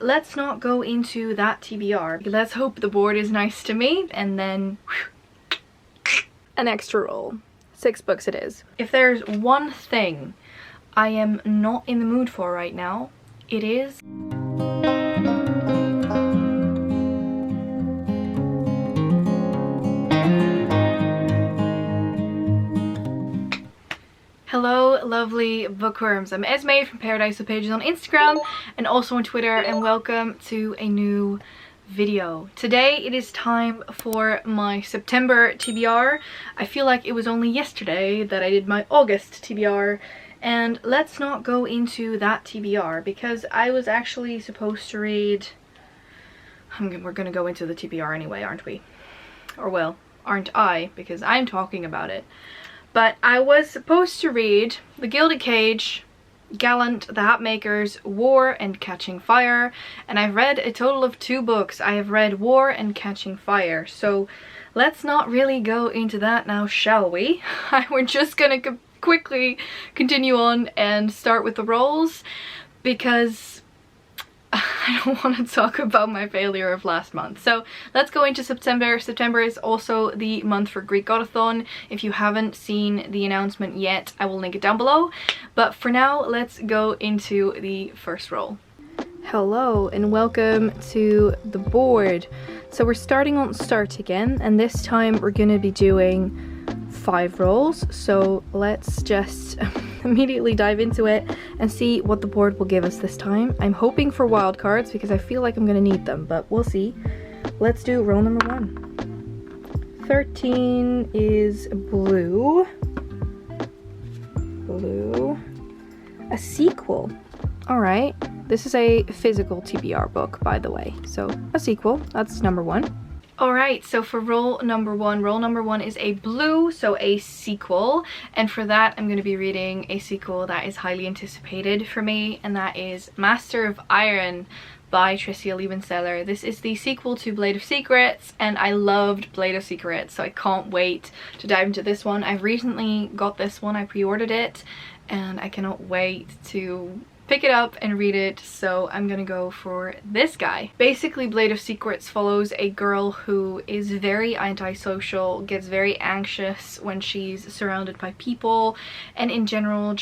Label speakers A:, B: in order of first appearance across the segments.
A: let's not go into that TBR. Let's hope the board is nice to me, and then an extra roll. 6 books it is. If there's one thing I am not in the mood for right now, it is hello lovely bookworms. I'm Esmay from Paradise of Pages on Instagram and also on Twitter, and welcome to a new video. Today it is time for my September TBR. I feel like it was only yesterday that I did my August TBR, and let's not go into that TBR because I was actually supposed to read... we're gonna go into the TBR anyway, aren't we? Or well, aren't I, because I'm talking about it. But I was supposed to read The Gilded Cage, Gallant, The Hatmakers, War, and Catching Fire, and I've read a total of 2 books. I have read War and Catching Fire, so let's not really go into that now, shall we? We're just gonna quickly continue on and start with the rolls because I don't want to talk about my failure of last month. So let's go into September. September is also the month for GREEKGODATHON. If you haven't seen the announcement yet, I will link it down below. But for now, let's go into the first roll. Hello and welcome to the board. So we're starting on start again, and this time we're going to be doing 5 rolls. So let's just immediately dive into it and see what the board will give us this time. I'm hoping for wild cards because I feel like I'm gonna need them, but we'll see. Let's do roll number 1. 13 is blue. Blue. A sequel. Alright. This is a physical TBR book, by the way. So a sequel. That's number 1. Alright, so for roll number 1 is a blue, so a sequel, and for that I'm going to be reading a sequel that is highly anticipated for me, and that is Master of Iron by Tricia Liebensteller. This is the sequel to Blade of Secrets, and I loved Blade of Secrets, so I can't wait to dive into this one. I've recently got this one, I pre-ordered it, and I cannot wait to pick it up and read it, so I'm gonna go for this guy. Basically, Blade of Secrets follows a girl who is very antisocial, gets very anxious when she's surrounded by people, and in general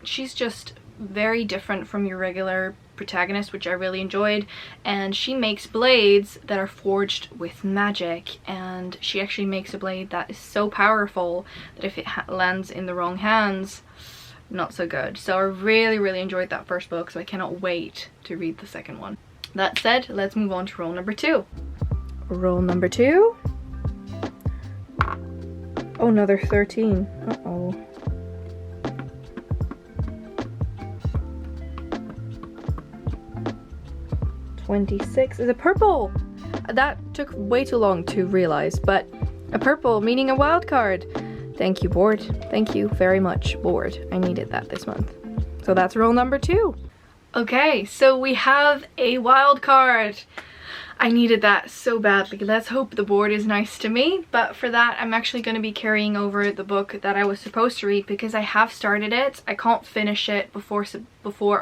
A: she's just very different from your regular protagonist, which I really enjoyed, and she makes blades that are forged with magic, and she actually makes a blade that is so powerful that if it lands in the wrong hands, not so good. So I really enjoyed that first book, so I cannot wait to read the second one. That said, let's move on to roll number 2. Roll number 2. Oh, another 13. Uh-oh. $26 is a purple. That took way too long to realize, but a purple meaning a wild card. Thank you, board. Thank you very much, board. I needed that this month. So that's roll number 2. Okay, so we have a wild card. I needed that so badly. Let's hope the board is nice to me. But for that, I'm actually going to be carrying over the book that I was supposed to read because I have started it. I can't finish it before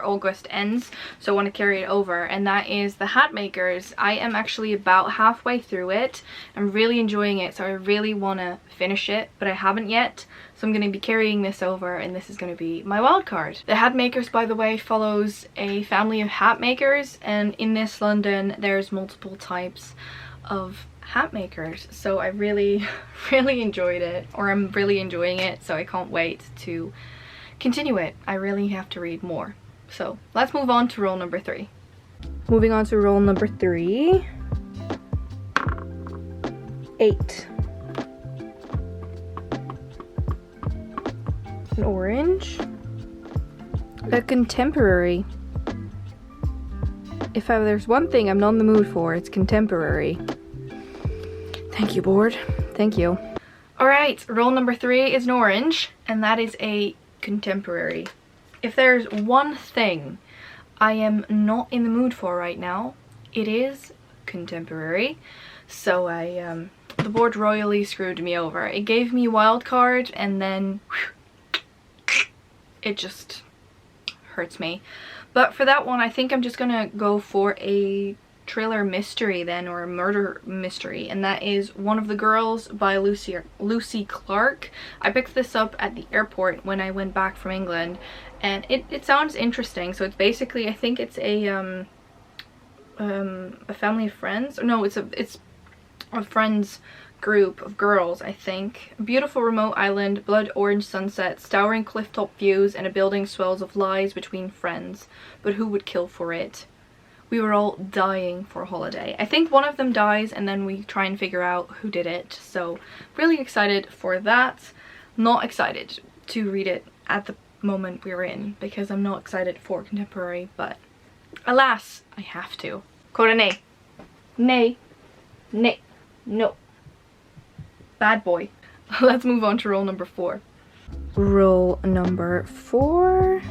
A: August ends, so I want to carry it over. And that is The Hatmakers. I am actually about halfway through it. I'm really enjoying it, so I really want to finish it, but I haven't yet. So I'm going to be carrying this over, and this is going to be my wild card. The Hatmakers, by the way, follows a family of hat makers, and in this London there's multiple types of hat makers. So I really enjoyed it, or I'm really enjoying it, so I can't wait to continue it. I really have to read more. So let's move on to roll number 3. Moving on to roll number 3. 8. An orange. A contemporary. If there's one thing I'm not in the mood for, it's contemporary. Thank you, board. Thank you. Alright, roll number 3 is an orange, and that is a contemporary. If there's one thing I am not in the mood for right now, it is contemporary. So the board royally screwed me over. It gave me wild card, and then it just hurts me. But for that one, I think I'm just gonna go for a thriller mystery then, or a murder mystery, and that is One of the Girls by Lucy Clark. I picked this up at the airport when I went back from England, and it sounds interesting. So it's basically, I think it's a family of friends. No, it's a friends group of girls, I think. A beautiful remote island, blood orange sunsets, towering clifftop views, and a building swells of lies between friends. But who would kill for it? We were all dying for a holiday. I think one of them dies and then we try and figure out who did it. So really excited for that. Not excited to read it at the moment we're in because I'm not excited for contemporary, but alas, I have to. Coda nay. Nay. Nay. No. Bad boy. Let's move on to roll number 4. Roll number 4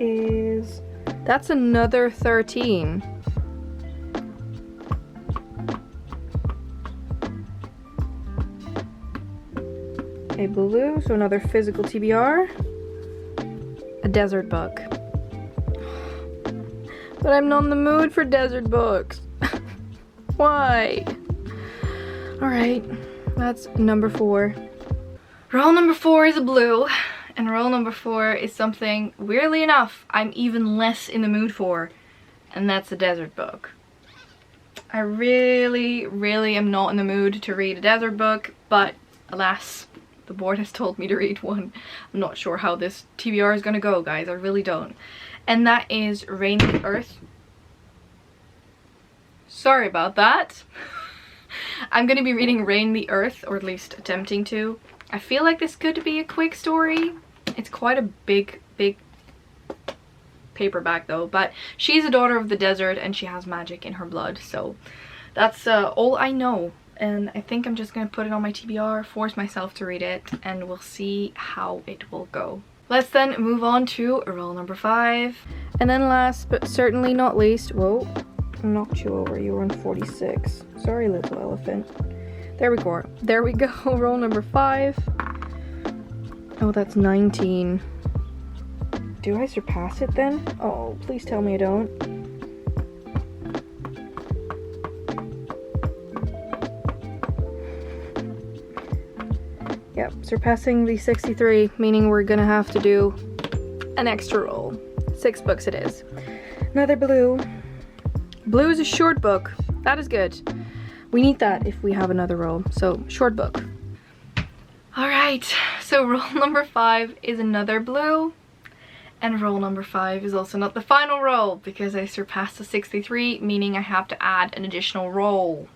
A: is... that's another 13. A blue, so another physical TBR. A desert book. But I'm not in the mood for desert books. Why? Alright, that's number 4. Roll number 4 is a blue. And roll number 4 is something, weirdly enough, I'm even less in the mood for. And that's a desert book. I really, really am not in the mood to read a desert book. But alas, the board has told me to read one. I'm not sure how this TBR is going to go, guys. I really don't. And that is Rain the Earth. Sorry about that. I'm going to be reading Rain the Earth, or at least attempting to. I feel like this could be a quick story. It's quite a big paperback though, but she's a daughter of the desert and she has magic in her blood, so that's all I know. And I think I'm just gonna put it on my TBR, force myself to read it, and we'll see how it will go. Let's then move on to roll number 5. And then last but certainly not least, whoa, I knocked you over, you were on 46. Sorry, little elephant. There we go. There we go. Roll number 5. Oh, that's 19. Do I surpass it then? Oh, please tell me I don't. Yep, surpassing the 63, meaning we're gonna have to do an extra roll. 6 books it is. Another blue. Blue is a short book. That is good. We need that if we have another roll. So, short book. Alright, so roll number 5 is another blue. And roll number 5 is also not the final roll because I surpassed the 63, meaning I have to add an additional roll.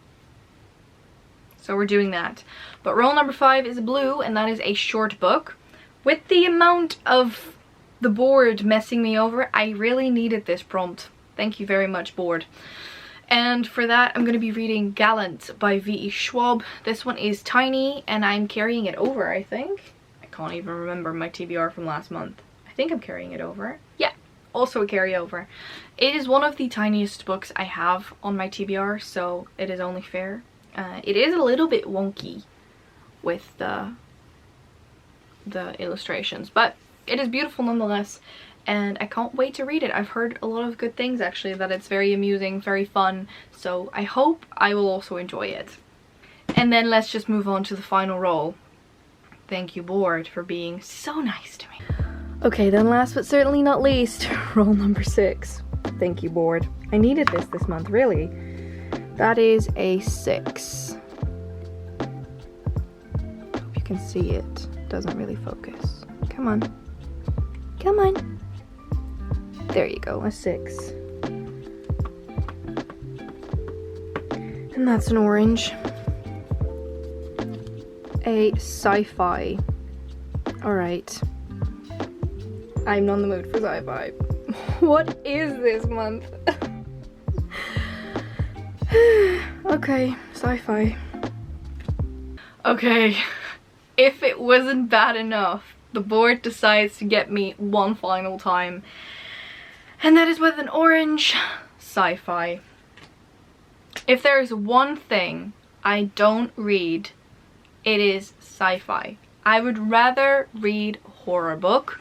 A: So we're doing that. But roll number 5 is blue, and that is a short book. With the amount of the board messing me over, I really needed this prompt. Thank you very much, board. And for that, I'm going to be reading Gallant by V.E. Schwab. This one is tiny, and I'm carrying it over, I think. I can't even remember my TBR from last month. I think I'm carrying it over. Yeah, also a carryover. It is one of the tiniest books I have on my TBR, so it is only fair. It is a little bit wonky with the illustrations, but it is beautiful nonetheless. And I can't wait to read it. I've heard a lot of good things actually, that it's very amusing, very fun, so I hope I will also enjoy it. And then let's just move on to the final roll. Thank you, board, for being so nice to me. Okay, then last but certainly not least, roll number 6. Thank you, board. I needed this month, really. That is a 6. Hope you can see it. Doesn't really focus. Come on. Come on. There you go, a 6. And that's an orange. A sci-fi. Alright. I'm not in the mood for sci-fi. What is this month? Okay, sci-fi. Okay, if it wasn't bad enough, the board decides to get me one final time. And that is with an orange sci-fi. If there is one thing I don't read, it is sci-fi. I would rather read horror book.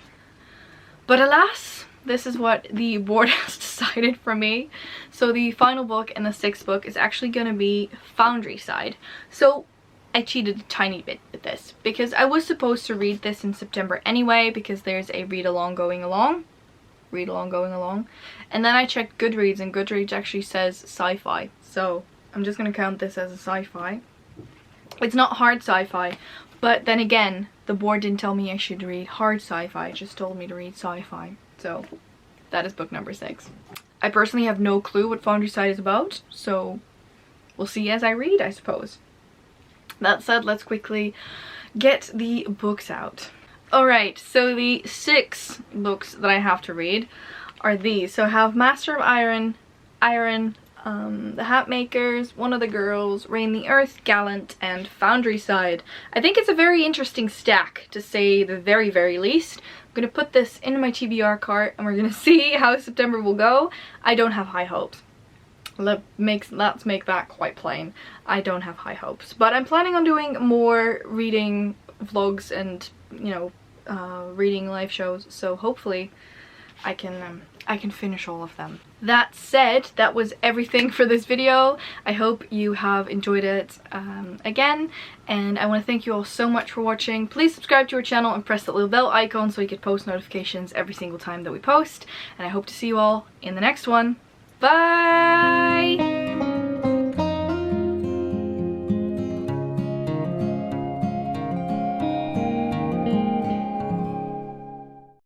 A: But alas, this is what the board has decided for me. So the final book and the 6th book is actually going to be Foundry Side. So I cheated a tiny bit with this because I was supposed to read this in September anyway, because there's a read along going along. And then I checked Goodreads, and Goodreads actually says sci-fi. So I'm just going to count this as a sci-fi. It's not hard sci-fi, but then again, the board didn't tell me I should read hard sci-fi, it just told me to read sci-fi. So that is book number 6. I personally have no clue what Foundry Side is about, so we'll see as I read, I suppose. That said, let's quickly get the books out. Alright, so the 6 books that I have to read are these. So I have Master of Iron, The Hat Makers, One of the Girls, Reign the Earth, Gallant, and Foundry Side. I think it's a very interesting stack, to say the very, very least. I'm going to put this in my TBR cart and we're going to see how September will go. I don't have high hopes. Let's make that quite plain. I don't have high hopes. But I'm planning on doing more reading vlogs and, you know, reading live shows. So hopefully I can finish all of them. That said, that was everything for this video. I hope you have enjoyed it again, and I want to thank you all so much for watching. Please subscribe to our channel and press that little bell icon so you get post notifications every single time that we post, and I hope to see you all in the next one. Bye!